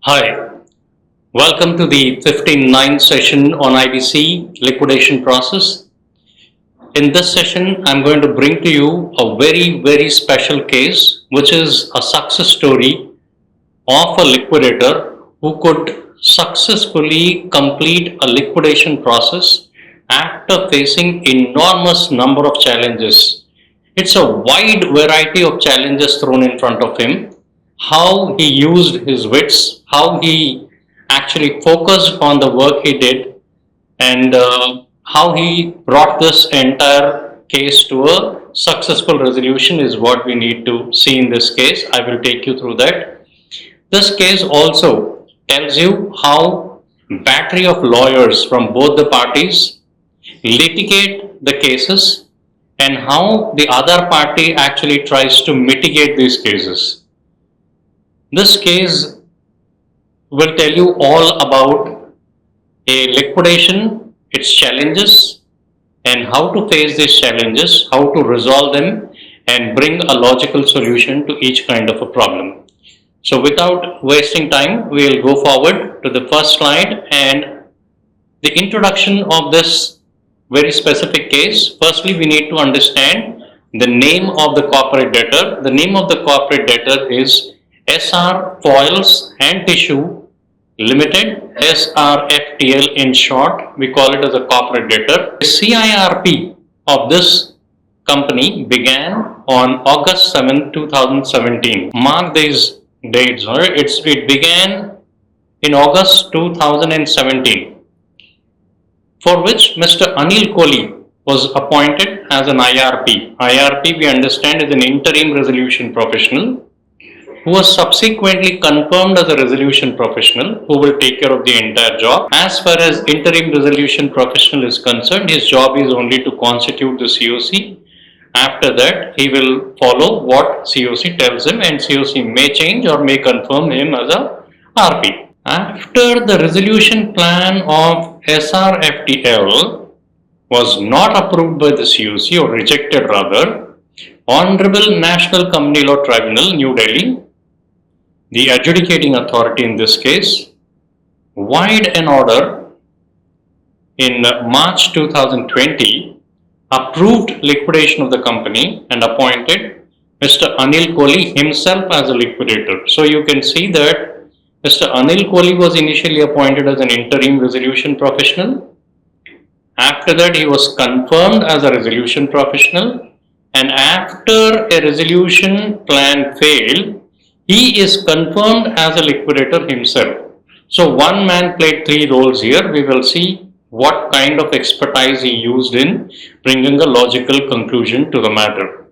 Hi, welcome to the 59th session on IBC liquidation process. In this session, I'm going to bring to you a very special case, which is a success story of a liquidator who could successfully complete a liquidation process after facing enormous number of challenges. It's a wide variety of challenges thrown in front of him. How he used his wits, how he actually focused on the work he did, and how he brought this entire case to a successful resolution is what we need to see in this case. I will take you through that. This case also tells you how battery of lawyers from both the parties litigate the cases and how the other party actually tries to mitigate these cases. This case will tell you all about a liquidation, its challenges, and how to face these challenges, how to resolve them, and bring a logical solution to each kind of a problem. So without wasting time, we will go forward to the first slide and the introduction of this very specific case. Firstly, we need to understand the name of the corporate debtor. The name of the corporate debtor is SR Foils and Tissue Limited, SRFTL in short. We call it as a corporate debtor. The CIRP of this company began on August 7, 2017. Mark these dates. It began in August 2017, for which Mr. Anil Kohli was appointed as an IRP. IRP, we understand, is an interim resolution professional who was subsequently confirmed as a resolution professional who will take care of the entire job. As far as interim resolution professional is concerned, his job is only to constitute the COC. After that, he will follow what COC tells him, and COC may change or may confirm him as a RP. After the resolution plan of SRFTL was not approved by the COC or rejected rather, Honorable National Company Law Tribunal, New Delhi, the adjudicating authority in this case, void an order in March 2020, approved liquidation of the company and appointed Mr. Anil Kohli himself as a liquidator. So you can see that Mr. Anil Kohli was initially appointed as an interim resolution professional. After that, he was confirmed as a resolution professional, and after a resolution plan failed, he is confirmed as a liquidator himself. So one man played three roles here. We will see what kind of expertise he used in bringing a logical conclusion to the matter.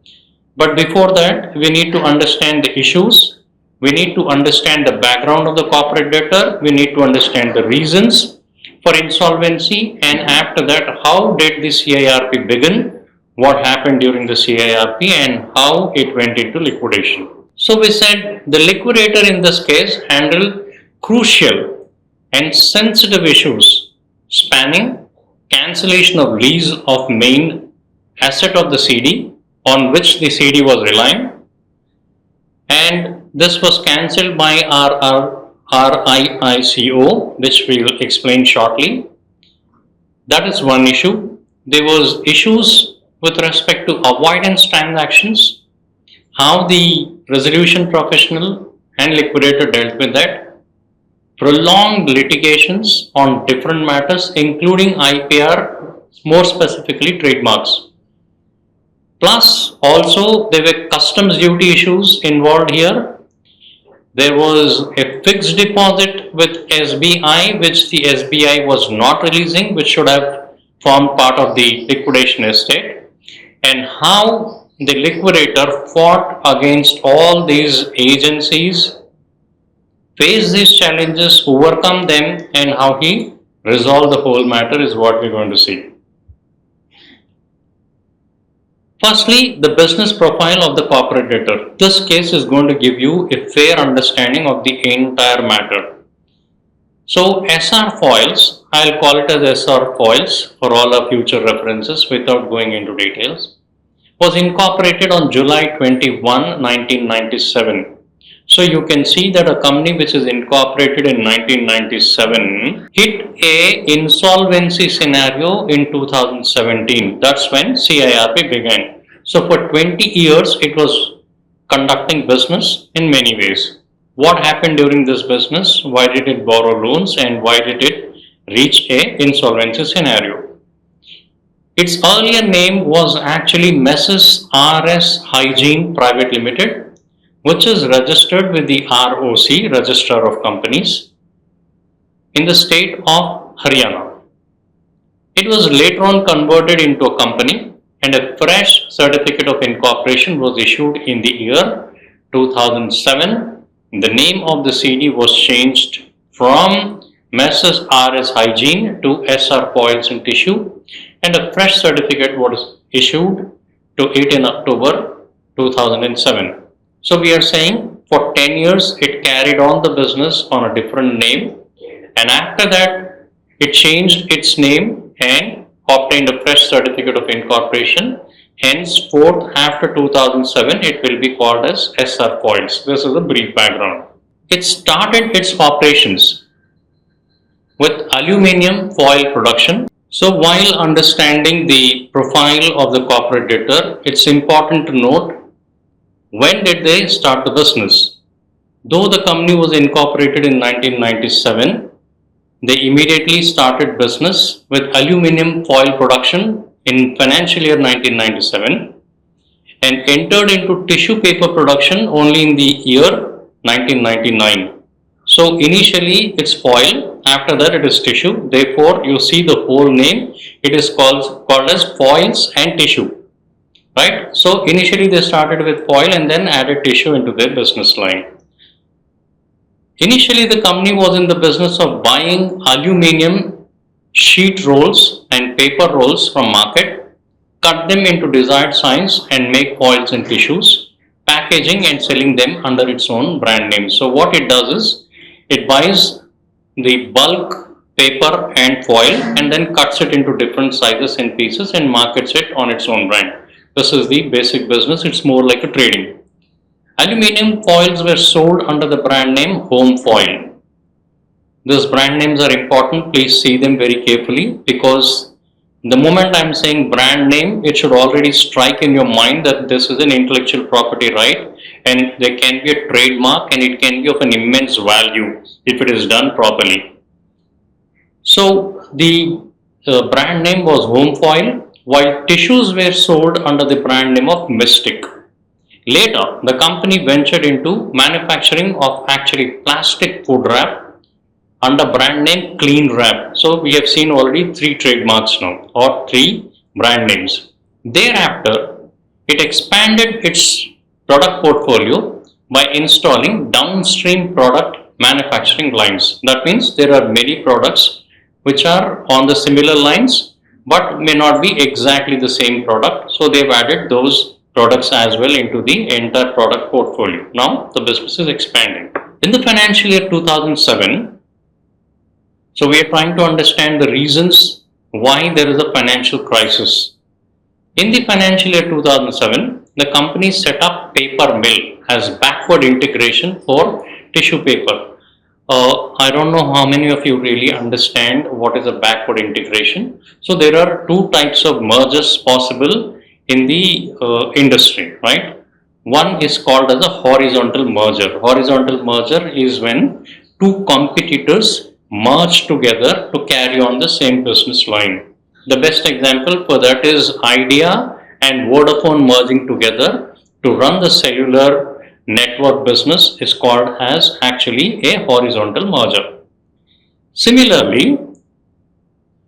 But before that, we need to understand the issues. We need to understand the background of the corporate debtor. We need to understand the reasons for insolvency, and after that, how did the CIRP begin, what happened during the CIRP, and how it went into liquidation. So we said the liquidator in this case handled crucial and sensitive issues spanning cancellation of lease of main asset of the CD on which the CD was relying, and this was cancelled by our RIICO, which we will explain shortly. That is one issue. There was issues with respect to avoidance transactions, how the resolution professional and liquidator dealt with that, prolonged litigations on different matters including IPR, more specifically trademarks. Plus also there were customs duty issues involved here. There was a fixed deposit with SBI which the SBI was not releasing, which should have formed part of the liquidation estate, and how the liquidator fought against all these agencies, faced these challenges, overcome them, and how he resolved the whole matter is what we're going to see. Firstly, the business profile of the corporate debtor. This case is going to give you a fair understanding of the entire matter. So SR Foils, I'll call it as SR Foils for all our future references without going into details, was incorporated on July 21, 1997. So you can see that a company which is incorporated in 1997 hit a insolvency scenario in 2017. That's when CIRP began. So for 20 years it was conducting business in many ways. What happened during this business? Why did it borrow loans and why did it reach a insolvency scenario? Its earlier name was actually Mrs. RS Hygiene Private Limited, which is registered with the ROC, Registrar of Companies, in the state of Haryana. It was later on converted into a company and a fresh certificate of incorporation was issued in the year 2007. The name of the CD was changed from Messrs. RS Hygiene to SR Coils and Tissue, and a fresh certificate was issued to it in October 2007. So we are saying for 10 years it carried on the business on a different name, and after that it changed its name and obtained a fresh certificate of incorporation. Henceforth, after 2007, it will be called as SR Coils. This is a brief background. It started its operations with aluminium foil production. So while understanding the profile of the corporate debtor, it's important to note when did they start the business. Though the company was incorporated in 1997, they immediately started business with aluminium foil production in financial year 1997 and entered into tissue paper production only in the year 1999. So initially it's foil, after that it is tissue. Therefore you see the whole name, it is called as foils and tissue, right? So initially they started with foil and then added tissue into their business line. Initially, the company was in the business of buying aluminium sheet rolls and paper rolls from market, cut them into desired size and make foils and tissues, packaging and selling them under its own brand name. So what it does is, it buys the bulk paper and foil and then cuts it into different sizes and pieces and markets it on its own brand. This is the basic business, it's more like a trading. Aluminium foils were sold under the brand name Home Foil. These brand names are important, please see them very carefully, because the moment I am saying brand name, it should already strike in your mind that this is an intellectual property right and there can be a trademark and it can be of an immense value if it is done properly. So the brand name was Home Foil, while tissues were sold under the brand name of Mystic. Later, the company ventured into manufacturing of actually plastic food wrap under brand name Clean Wrap. So we have seen already 3 trademarks now, or 3 brand names. Thereafter, it expanded its product portfolio by installing downstream product manufacturing lines. That means there are many products which are on the similar lines but may not be exactly the same product. So they've added those products as well into the entire product portfolio. Now the business is expanding. In the financial year 2007, so we are trying to understand the reasons why there is a financial crisis. In the financial year 2007, the company set up paper mill as backward integration for tissue paper. I don't know how many of you really understand what is a backward integration. So there are 2 types of mergers possible in the industry, right? One is called as a horizontal merger. Horizontal merger is when 2 competitors merge together to carry on the same business line. The best example for that is Idea and Vodafone merging together to run the cellular network business is called as actually a horizontal merger. Similarly,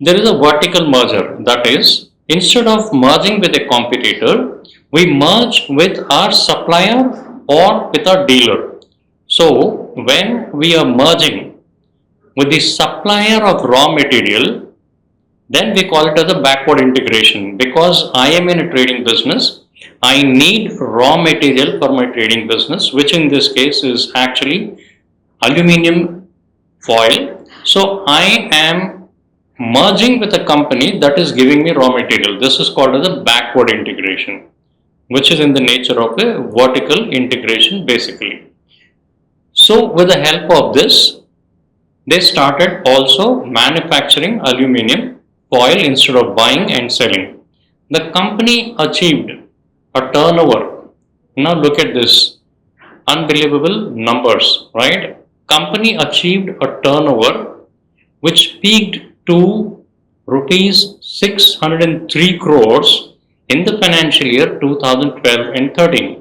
there is a vertical merger, that is, instead of merging with a competitor, we merge with our supplier or with our dealer. So when we are merging with the supplier of raw material, then we call it as a backward integration, because I am in a trading business. I need raw material for my trading business, which in this case is actually aluminium foil. So I am merging with a company that is giving me raw material. This is called as a backward integration, which is in the nature of a vertical integration basically. So with the help of this, they started also manufacturing aluminum foil instead of buying and selling. The company achieved a turnover. Now look at this unbelievable numbers, right? Company achieved a turnover which peaked to rupees 603 crores in the financial year 2012 and 13.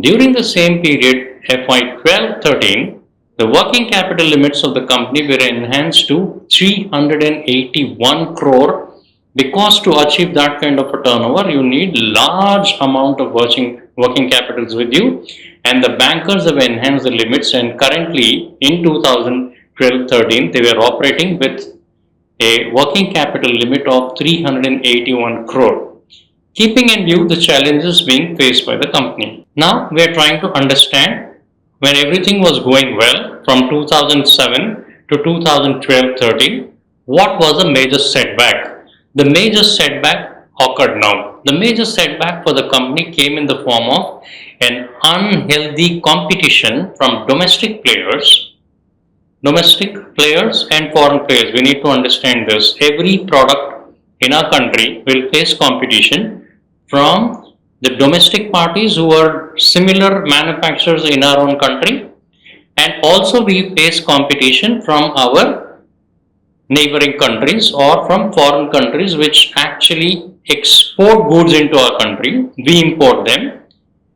During the same period, FY 12-13, the working capital limits of the company were enhanced to 381 crore, because to achieve that kind of a turnover, you need large amount of working capitals with you, and the bankers have enhanced the limits, and currently in 2012-13, they were operating with a working capital limit of 381 crore, keeping in view the challenges being faced by the company. Now we are trying to understand, when everything was going well from 2007 to 2012-13, what was the major setback? The major setback occurred now. The major setback for the company came in the form of an unhealthy competition from domestic players and foreign players. We need to understand this. Every product in our country will face competition from the domestic parties who are similar manufacturers in our own country, and also we face competition from our neighboring countries or from foreign countries which actually export goods into our country. We import them,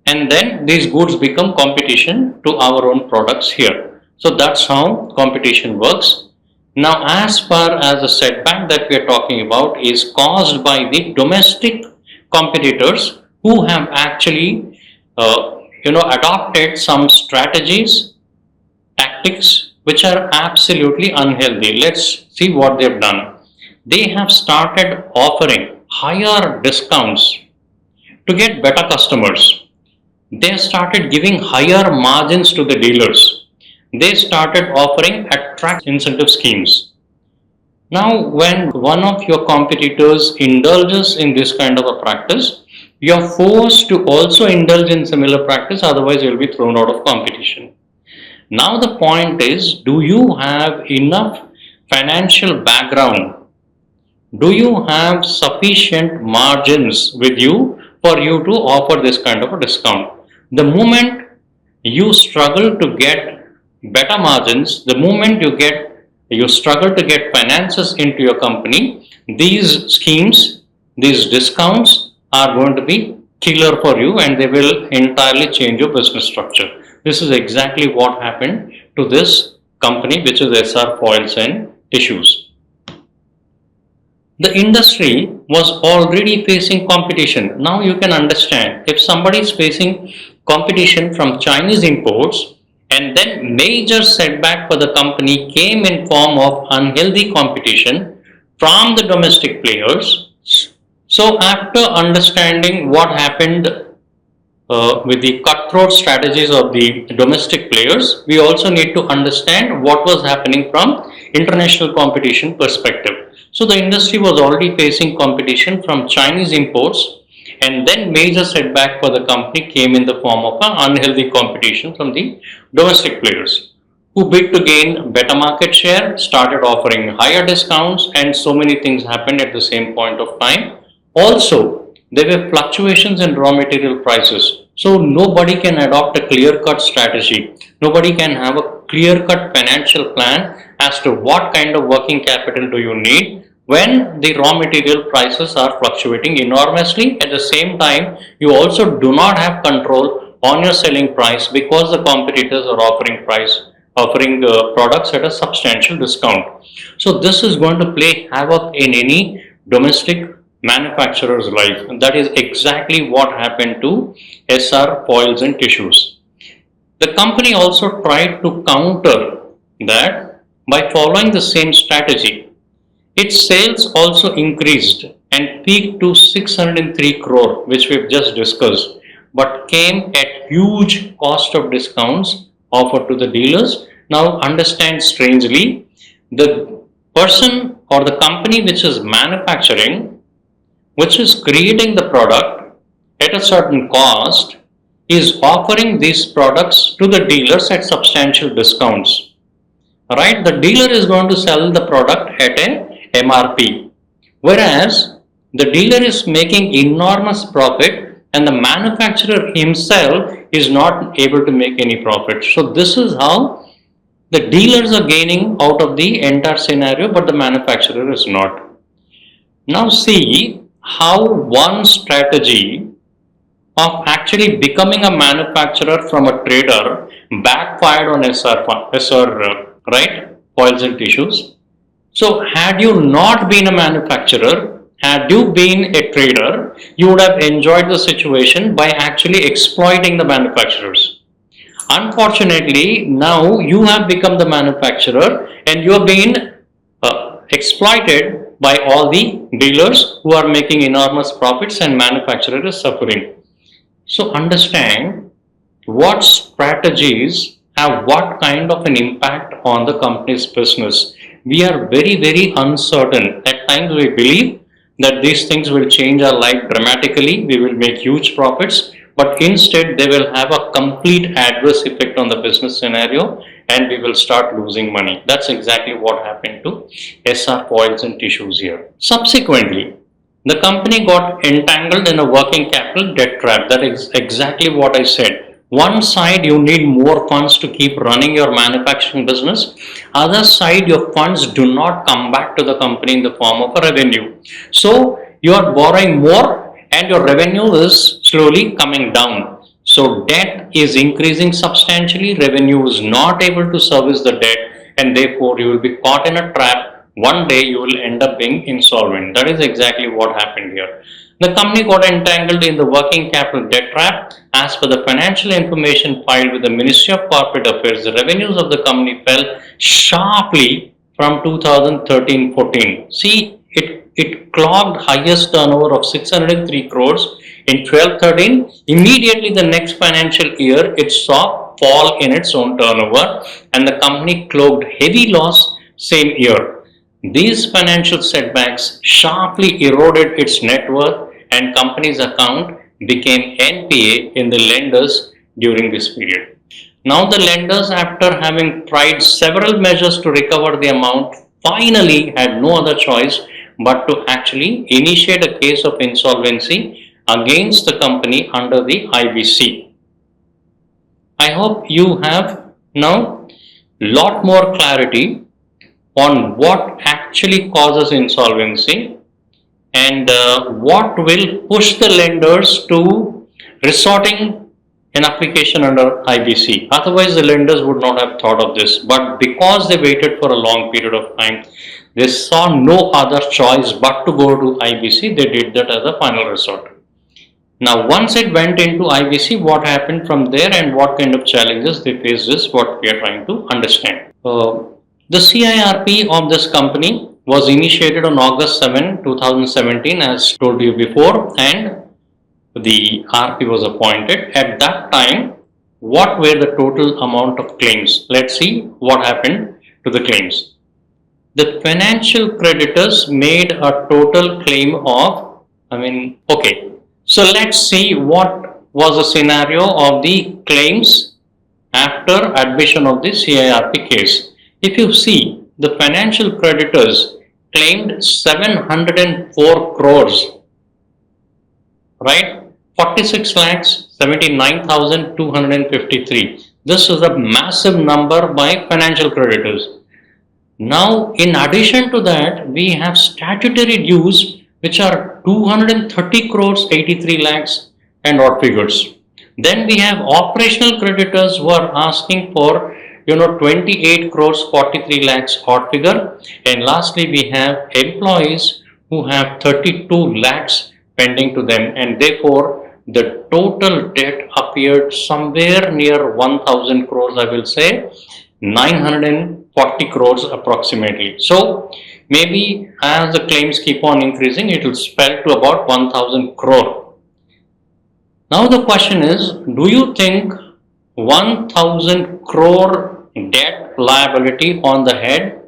and then these goods become competition to our own products here. So that's how competition works. Now, as far as the setback that we are talking about is caused by the domestic competitors who have actually adopted some strategies, tactics which are absolutely unhealthy. Let's see what they've done. They have started offering higher discounts to get better customers. They started giving higher margins to the dealers. They started offering attractive incentive schemes. Now, when one of your competitors indulges in this kind of a practice, you are forced to also indulge in similar practice, otherwise you will be thrown out of competition. Now the point is, do you have enough financial background? Do you have sufficient margins with you for you to offer this kind of a discount? The moment you struggle to get better margins, the moment you struggle to get finances into your company, these schemes, these discounts are going to be killer for you, and they will entirely change your business structure. This is exactly what happened to this company, which is SR Foils and Tissues. The industry was already facing competition. Now you can understand, if somebody is facing competition from Chinese imports, and then major setback for the company came in form of unhealthy competition from the domestic players. So after understanding what happened with the cutthroat strategies of the domestic players, we also need to understand what was happening from international competition perspective. So the industry was already facing competition from Chinese imports, and then major setback for the company came in the form of an unhealthy competition from the domestic players, who bid to gain better market share, started offering higher discounts, and so many things happened at the same point of time. Also, there were fluctuations in raw material prices. So nobody can adopt a clear-cut strategy. Nobody can have a clear-cut financial plan as to what kind of working capital do you need when the raw material prices are fluctuating enormously. At the same time, you also do not have control on your selling price, because the competitors are offering products at a substantial discount. So this is going to play havoc in any domestic manufacturer's life, and that is exactly what happened to SR Foils and Tissues. The company also tried to counter that by following the same strategy. Its sales also increased and peaked to 603 crore, which we've just discussed, but came at huge cost of discounts offered to the dealers. Now understand, strangely, the person or the company which is manufacturing, which is creating the product at a certain cost, is offering these products to the dealers at substantial discounts. Right? The dealer is going to sell the product at a MRP, whereas the dealer is making enormous profit and the manufacturer himself is not able to make any profit. So this is how the dealers are gaining out of the entire scenario, but the manufacturer is not. Now see how one strategy of actually becoming a manufacturer from a trader backfired on SR, right? Oils and tissues. So had you not been a manufacturer, had you been a trader, you would have enjoyed the situation by actually exploiting the manufacturers. Unfortunately, now you have become the manufacturer and you have been exploited by all the dealers who are making enormous profits and manufacturer is suffering. So understand what strategies have what kind of an impact on the company's business. We are very uncertain. At times we believe that these things will change our life dramatically, we will make huge profits, but instead they will have a complete adverse effect on the business scenario and we will start losing money. That's exactly what happened to SR Coils and Tissues here. Subsequently, the company got entangled in a working capital debt trap. That is exactly what I said. One side you need more funds to keep running your manufacturing business. Other side your funds do not come back to the company in the form of a revenue. So you are borrowing more and your revenue is slowly coming down. So debt is increasing substantially, revenue is not able to service the debt and therefore you will be caught in a trap. One day you will end up being insolvent. That is exactly what happened here. The company got entangled in the working capital debt trap. As per the financial information filed with the Ministry of Corporate Affairs, the revenues of the company fell sharply from 2013-14. See, it clocked highest turnover of 603 crores in 12-13. Immediately the next financial year, it saw fall in its own turnover and the company clocked heavy loss same year. These financial setbacks sharply eroded its net worth and company's account became NPA in the lenders during this period. Now the lenders, after having tried several measures to recover the amount, finally had no other choice but to actually initiate a case of insolvency against the company under the IBC. I hope you have now lot more clarity on what actually causes insolvency and what will push the lenders to resorting an application under IBC. Otherwise, the lenders would not have thought of this. But because they waited for a long period of time, they saw no other choice but to go to IBC. They did that as a final resort. Now, once it went into IBC, what happened from there and what kind of challenges they faced is what we are trying to understand. The CIRP of this company was initiated on August 7, 2017 as told you before, and the RP was appointed. At that time, what were the total amount of claims? Let's see what happened to the claims. The financial creditors made a total claim of, okay. So let's see what was the scenario of the claims after admission of the CIRP case. If you see, the financial creditors claimed 704 crores, right? 46 lakhs 79,253. This is a massive number by financial creditors. Now, in addition to that, we have statutory dues which are 230 crores 83 lakhs and odd figures. Then we have operational creditors who are asking for 28 crores 43 lakhs odd figure, and lastly we have employees who have 32 lakhs pending to them, and therefore the total debt appeared somewhere near 1000 crores, I will say 940 crores approximately. So maybe as the claims keep on increasing, it will swell to about 1000 crore. Now the question is, do you think 1000 crore debt liability on the head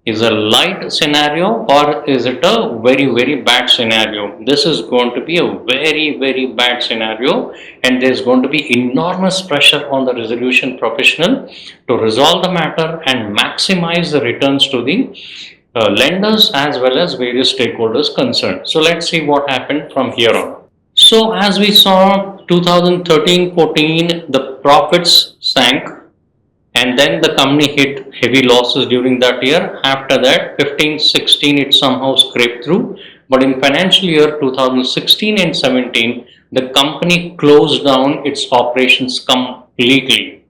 is a light scenario or is it a very, very bad scenario? This is going to be a very, very bad scenario, and there's going to be enormous pressure on the resolution professional to resolve the matter and maximize the returns to the lenders as well as various stakeholders concerned. So let's see what happened from here on. So as we saw 2013-14, the profits sank and then the company hit heavy losses during that year. After that 15-16 it somehow scraped through, but in financial year 2016 and 17 the company closed down its operations completely.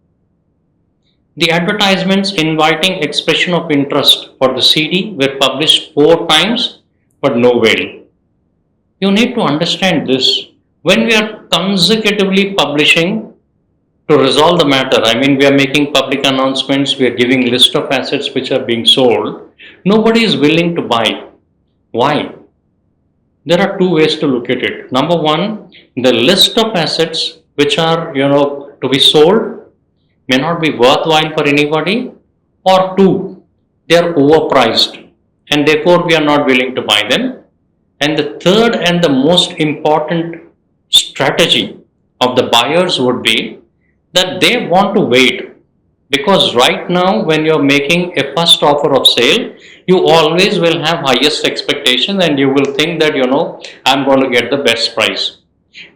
The advertisements inviting expression of interest for the CD were published 4 times, but no avail. You need to understand this. When we are consecutively publishing to resolve the matter, I mean, we are making public announcements, we are giving list of assets which are being sold, nobody is willing to buy. Why? There are two ways to look at it. Number one, the list of assets which are, to be sold may not be worthwhile for anybody, or two, they are overpriced and therefore we are not willing to buy them. And the third and the most important strategy of the buyers would be that they want to wait, because right now when you're making a first offer of sale, you always will have highest expectation and you will think that I'm going to get the best price.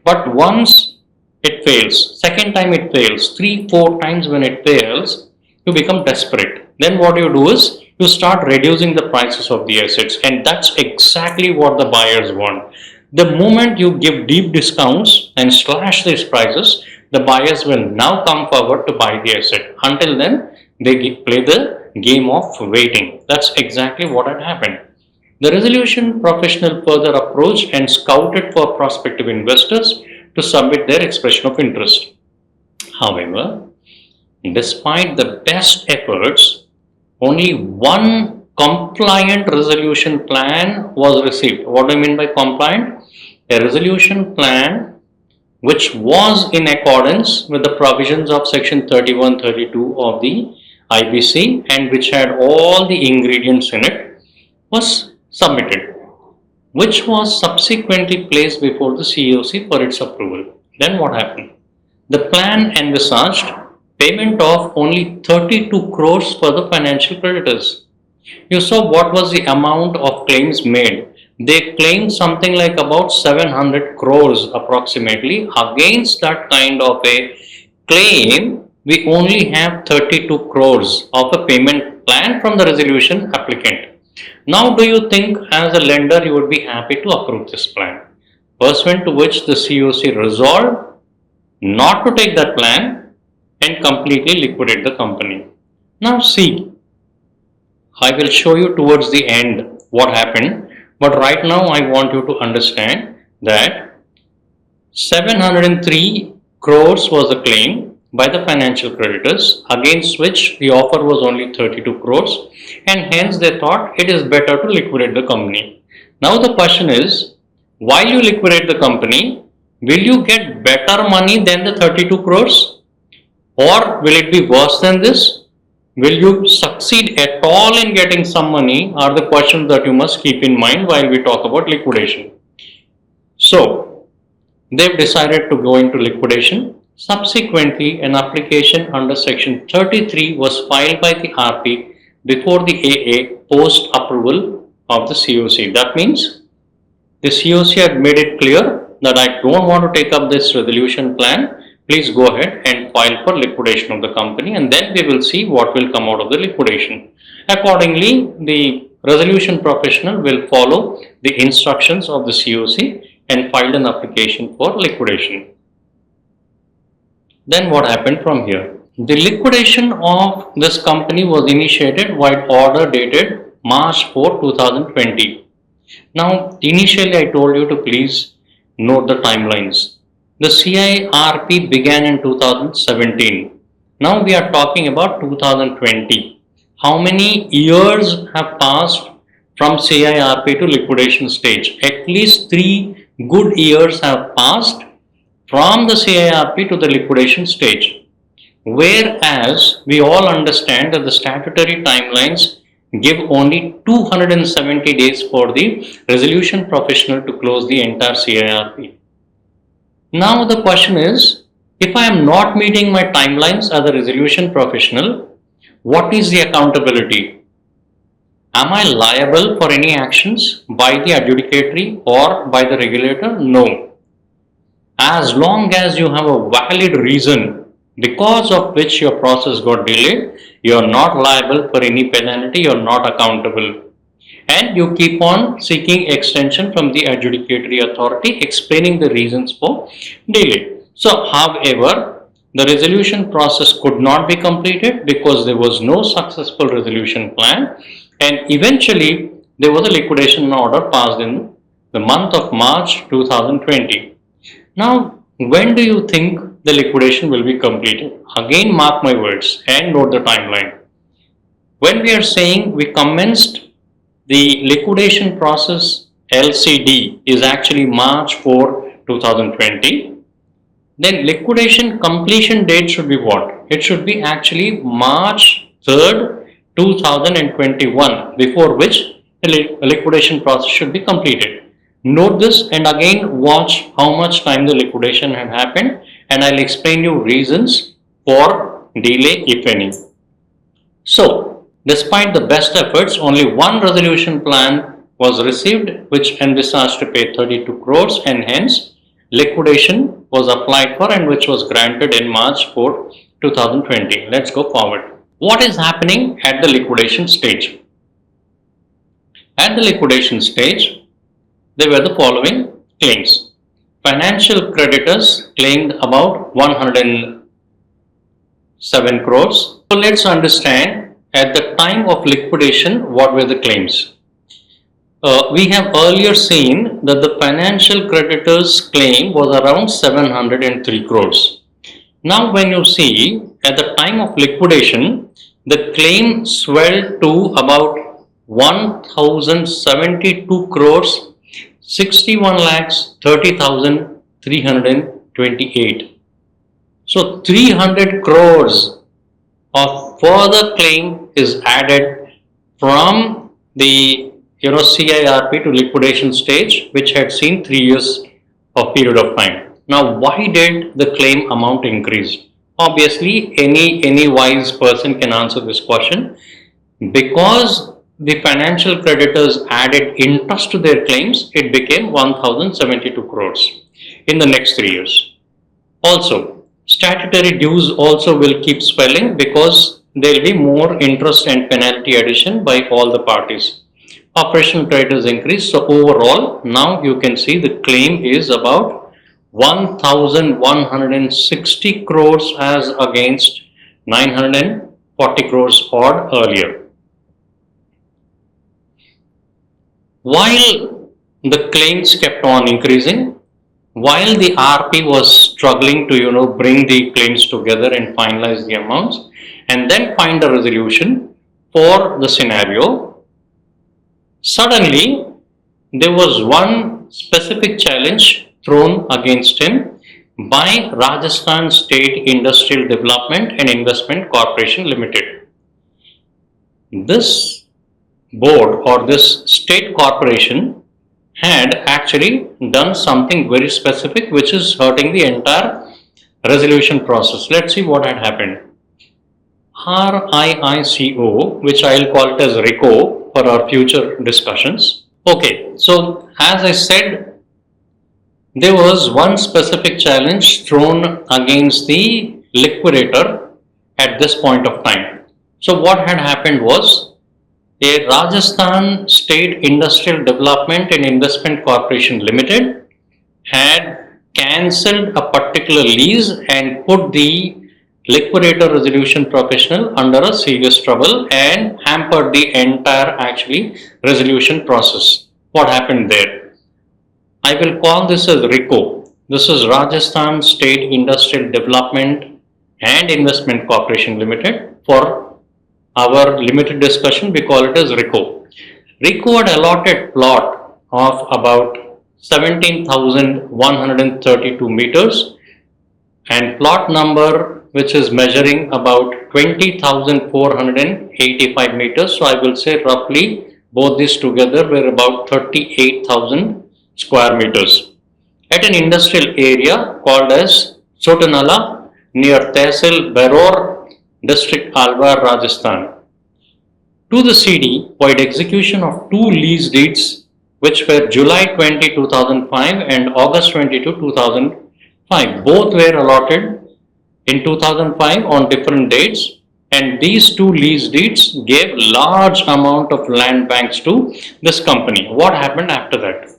But once it fails, second time it fails, 3-4 times when it fails, you become desperate. Then what you do is you start reducing the prices of the assets, and that's exactly what the buyers want. The moment you give deep discounts and slash these prices, the buyers will now come forward to buy the asset. Until then, they play the game of waiting. That's exactly what had happened. The resolution professional further approached and scouted for prospective investors to submit their expression of interest. However, despite the best efforts, only one compliant resolution plan was received. What do I mean by compliant? A resolution plan which was in accordance with the provisions of section 31-32 of the IBC and which had all the ingredients in it was submitted, which was subsequently placed before the COC for its approval. Then what happened? The plan envisaged payment of only 32 crores for the financial creditors. You saw what was the amount of claims made. They claimed something like about 700 crores approximately. Against that kind of a claim, we only have 32 crores of a payment plan from the resolution applicant. Now, do you think as a lender you would be happy to approve this plan? Pursuant to which the COC resolved not to take that plan and completely liquidate the company. Now see, I will show you towards the end what happened, but right now I want you to understand that 703 crores was the claim by the financial creditors, against which the offer was only 32 crores, and hence they thought it is better to liquidate the company. Now the question is, while you liquidate the company, will you get better money than the 32 crores, or will it be worse than this? Will you succeed at all in getting some money, are the questions that you must keep in mind while we talk about liquidation. So they've decided to go into liquidation. Subsequently, an application under section 33 was filed by the RP before the AA post approval of the COC. That means the COC had made it clear that I don't want to take up this resolution plan. Please go ahead and file for liquidation of the company, and then we will see what will come out of the liquidation. Accordingly, the resolution professional will follow the instructions of the COC and file an application for liquidation. Then what happened from here? The liquidation of this company was initiated by order dated March 4, 2020. Now, initially I told you to please note the timelines. The CIRP began in 2017. Now we are talking about 2020. How many years have passed from CIRP to liquidation stage? At least 3 good years have passed from the CIRP to the liquidation stage. Whereas we all understand that the statutory timelines give only 270 days for the resolution professional to close the entire CIRP. Now the question is, if I am not meeting my timelines as a resolution professional, what is the accountability? Am I liable for any actions by the adjudicatory or by the regulator? No. As long as you have a valid reason because of which your process got delayed, you are not liable for any penalty, you are not accountable. And you keep on seeking extension from the adjudicatory authority explaining the reasons for delay. So, however, the resolution process could not be completed because there was no successful resolution plan, and eventually there was a liquidation order passed in the month of March 2020. Now, when do you think the liquidation will be completed? Again, mark my words and note the timeline. When we are saying we commenced the liquidation process LCD is actually March 4, 2020, then liquidation completion date should be what? It should be actually March 3rd, 2021, before which the liquidation process should be completed. Note this and again watch how much time the liquidation had happened, and I'll explain you reasons for delay if any. So, despite the best efforts, only one resolution plan was received which envisaged to pay 32 crores, and hence liquidation was applied for and which was granted in March 4, 2020. Let's go forward. What is happening at the liquidation stage? At the liquidation stage, there were the following claims. Financial creditors claimed about 107 crores. So let's understand at the time of liquidation what were the claims. We have earlier seen that the financial creditors claim was around 703 crores. Now when you see at the time of liquidation, the claim swelled to about 1072 crores 61 lakhs 30,328. So 300 crores of further claim is added from the CIRP to liquidation stage, which had seen 3 years of period of time. Now, why did the claim amount increase? Obviously, any wise person can answer this question. Because the financial creditors added interest to their claims, it became 1072 crores in the next 3 years. Also, statutory dues also will keep swelling because there will be more interest and penalty addition by all the parties. Operational creditors increase. So overall, now you can see the claim is about 1160 crores as against 940 crores odd earlier. While the claims kept on increasing, while the RP was struggling to bring the claims together and finalize the amounts and then find a resolution for the scenario, suddenly there was one specific challenge thrown against him by Rajasthan State Industrial Development and Investment Corporation Limited. This board or this state corporation had actually done something very specific which is hurting the entire resolution process. Let's see what had happened. RIICO, which I'll call it as RICO for our future discussions. Okay, so as I said, there was one specific challenge thrown against the liquidator at this point of time. So what had happened was, a Rajasthan State Industrial Development and Investment Corporation Limited had cancelled a particular lease and put the liquidator resolution professional under a serious trouble and hampered the entire resolution process. What happened there? I will call this as RICO. This is Rajasthan State Industrial Development and Investment Corporation Limited. For our limited discussion, we call it as RICO. RICO had allotted plot of about 17,132 meters and plot number which is measuring about 20,485 meters. So I will say roughly both these together were about 38,000 square meters at an industrial area called as Sotanala near Tehsil, Beror district, Alwar, Rajasthan. To the CD void execution of two lease deeds which were July 20, 2005 and August 22, 2005. Both were allotted in 2005 on different dates, and these two lease deeds gave large amount of land banks to this company. What happened after that?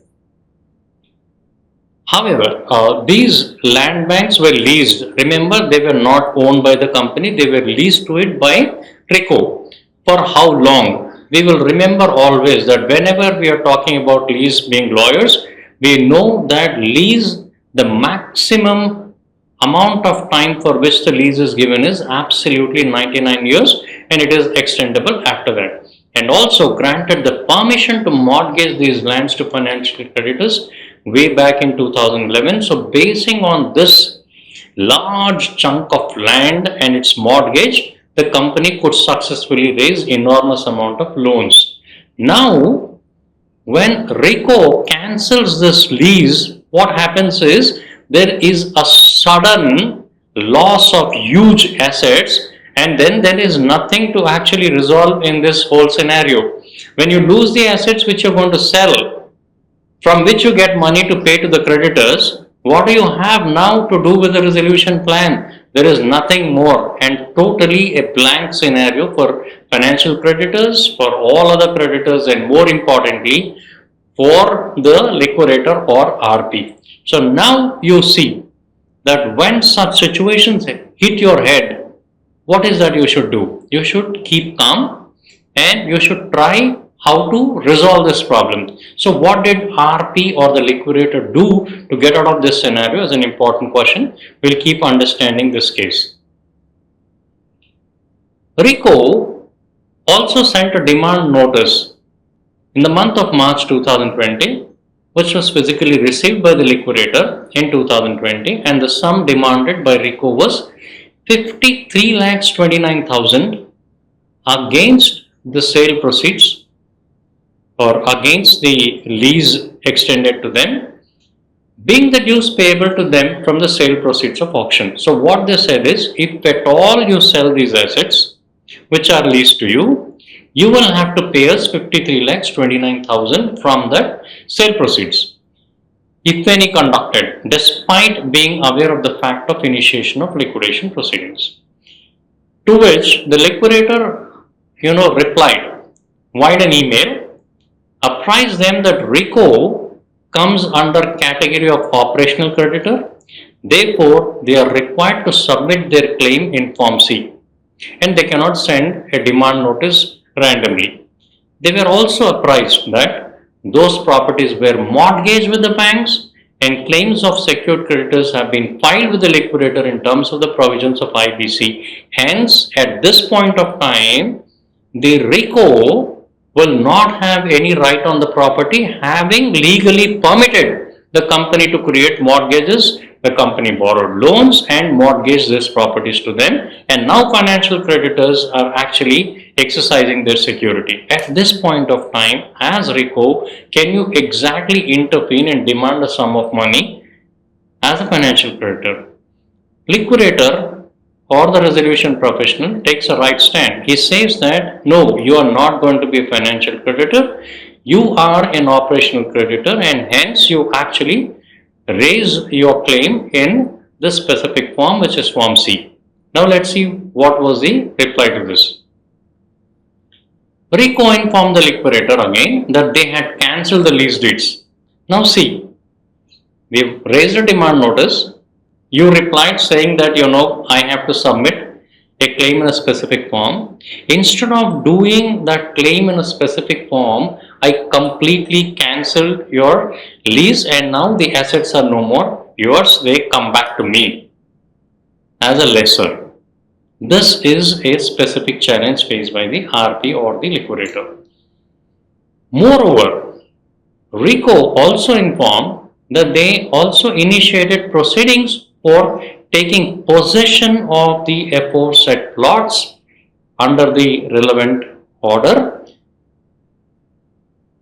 However, these land banks were leased. Remember, they were not owned by the company, they were leased to it by RICO. For how long? We will remember always that whenever we are talking about lease, being lawyers, we know that lease, the maximum amount of time for which the lease is given is absolutely 99 years, and it is extendable after that. And also granted the permission to mortgage these lands to financial creditors way back in 2011. So basing on this large chunk of land and its mortgage, the company could successfully raise enormous amount of loans. Now, when RICO cancels this lease, what happens is there is a sudden loss of huge assets, and then there is nothing to actually resolve in this whole scenario. When you lose the assets which you're going to sell, from which you get money to pay to the creditors, what do you have now to do with the resolution plan? There is nothing more, and totally a blank scenario for financial creditors, for all other creditors, and more importantly, for the liquidator or RP. So now you see that when such situations hit your head, what is that you should do? You should keep calm and you should try how to resolve this problem. So what did RP or the liquidator do to get out of this scenario is an important question. We'll keep understanding this case. RICO also sent a demand notice in the month of March 2020, which was physically received by the liquidator in 2020, and the sum demanded by RICO was 53,29,000 against the sale proceeds or against the lease extended to them, being the dues payable to them from the sale proceeds of auction. So what they said is, if at all you sell these assets which are leased to you, you will have to pay us 53,29,000 from the sale proceeds, if any conducted, despite being aware of the fact of initiation of liquidation proceedings. To which the liquidator, replied via an email, apprised them that RICO comes under category of operational creditor. Therefore, they are required to submit their claim in Form C, and they cannot send a demand notice randomly. They were also apprised that those properties were mortgaged with the banks, and claims of secured creditors have been filed with the liquidator in terms of the provisions of IBC. Hence, at this point of time, the RICO will not have any right on the property, having legally permitted the company to create mortgages. The company borrowed loans and mortgaged these properties to them, and now financial creditors are actually exercising their security. At this point of time, as RICO, can you exactly intervene and demand a sum of money as a financial creditor? Liquidator or the resolution professional takes a right stand. He says that no, you are not going to be a financial creditor, you are an operational creditor, and hence you actually raise your claim in this specific form, which is Form C. Now let's see what was the reply to this. RICO informed the liquidator again that they had cancelled the lease deeds. Now see, we've raised a demand notice. You replied saying that I have to submit a claim in a specific form. Instead of doing that claim in a specific form, I completely cancelled your lease, and now the assets are no more yours, they come back to me as a lessor. This is a specific challenge faced by the RP or the liquidator. Moreover, RICO also informed that they also initiated proceedings for taking possession of the aforesaid plots under the relevant order.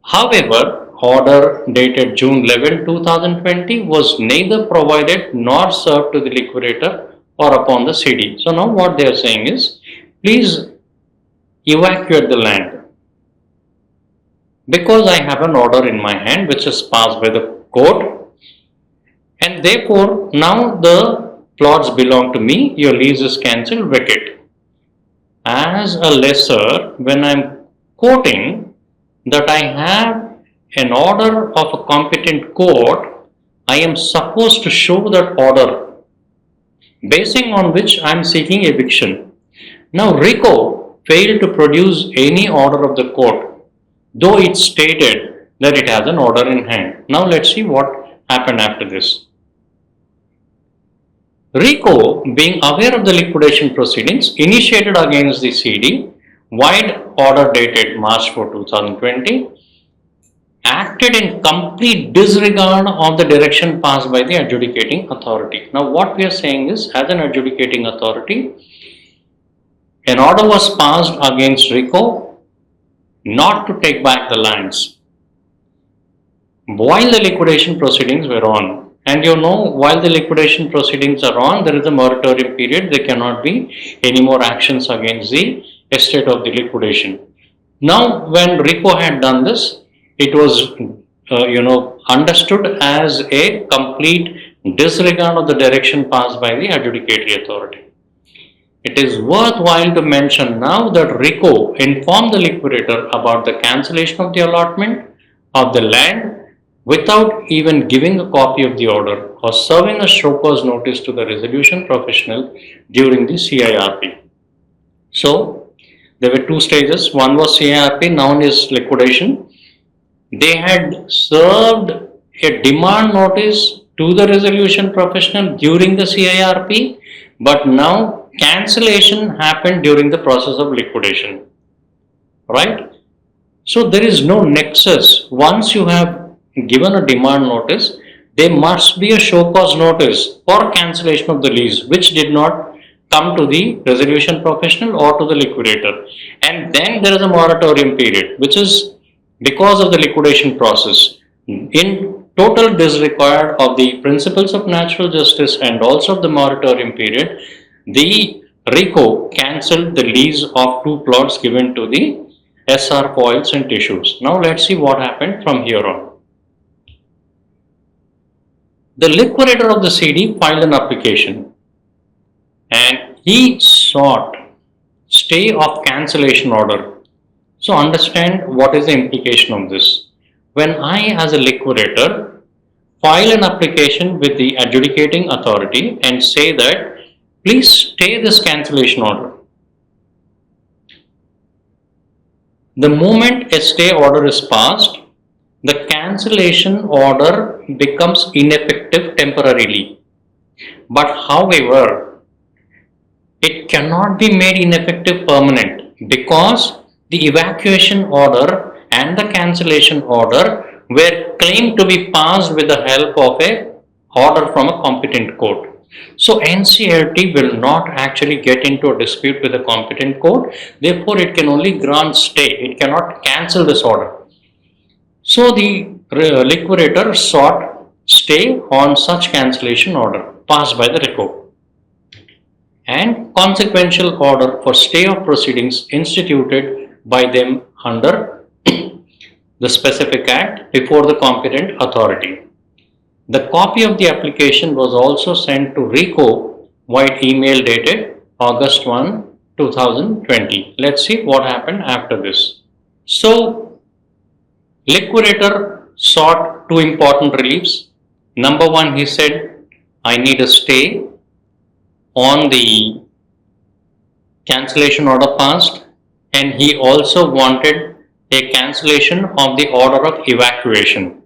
However, order dated June 11, 2020 was neither provided nor served to the liquidator or upon the CD. So now what they are saying is, please evacuate the land. Because I have an order in my hand which is passed by the court, and therefore now the plots belong to me, your lease is cancelled, vacate. As a lessor, when I am quoting that I have an order of a competent court, I am supposed to show that order, basing on which I am seeking eviction. Now RICO failed to produce any order of the court, though it stated that it has an order in hand. Now let's see what happened after this. RICO, being aware of the liquidation proceedings initiated against the CD, wide order dated March 4, 2020, acted in complete disregard of the direction passed by the adjudicating authority. Now what we are saying is, as an adjudicating authority, an order was passed against RICO not to take back the lands while the liquidation proceedings were on. And you know, while the liquidation proceedings are on, there is a moratorium period. There cannot be any more actions against the estate of the liquidation. Now, when RICO had done this, it was, understood as a complete disregard of the direction passed by the adjudicatory authority. It is worthwhile to mention now that RICO informed the liquidator about the cancellation of the allotment of the land without even giving a copy of the order or serving a show cause notice to the resolution professional during the CIRP. So, there were two stages. One was CIRP, now is liquidation. They had served a demand notice to the resolution professional during the CIRP, but now cancellation happened during the process of liquidation. Right? So, there is no nexus. Once you have given a demand notice, there must be a show cause notice for cancellation of the lease, which did not come to the resolution professional or to the liquidator. And then there is a moratorium period, which is because of the liquidation process. In total disregard of the principles of natural justice and also of the moratorium period, the RICO cancelled the lease of two plots given to the SR Coils and Tissues. Now let's see what happened from here on. The liquidator of the CD filed an application and he sought stay of cancellation order. So understand what is the implication of this. When I, as a liquidator, file an application with the adjudicating authority and say that please stay this cancellation order, the moment a stay order is passed, the cancellation order becomes ineffective temporarily. But however, it cannot be made ineffective permanent because the evacuation order and the cancellation order were claimed to be passed with the help of a order from a competent court. So NCLT will not actually get into a dispute with a competent court. Therefore, it can only grant stay. It cannot cancel this order. So the liquidator sought stay on such cancellation order passed by the RICO and consequential order for stay of proceedings instituted by them under the specific act before the competent authority. The copy of the application was also sent to RICO via email dated August 1, 2020. Let's see what happened after this. So, liquidator sought two important reliefs. Number one, he said, I need a stay on the cancellation order passed, and he also wanted a cancellation of the order of evacuation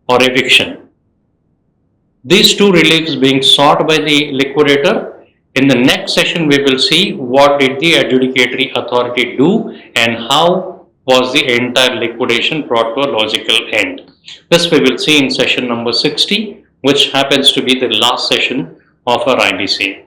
or eviction. These two reliefs being sought by the liquidator. In the next session, we will see what did the adjudicatory authority do and how was the entire liquidation brought to a logical end. This we will see in session number 60, which happens to be the last session of our IBC.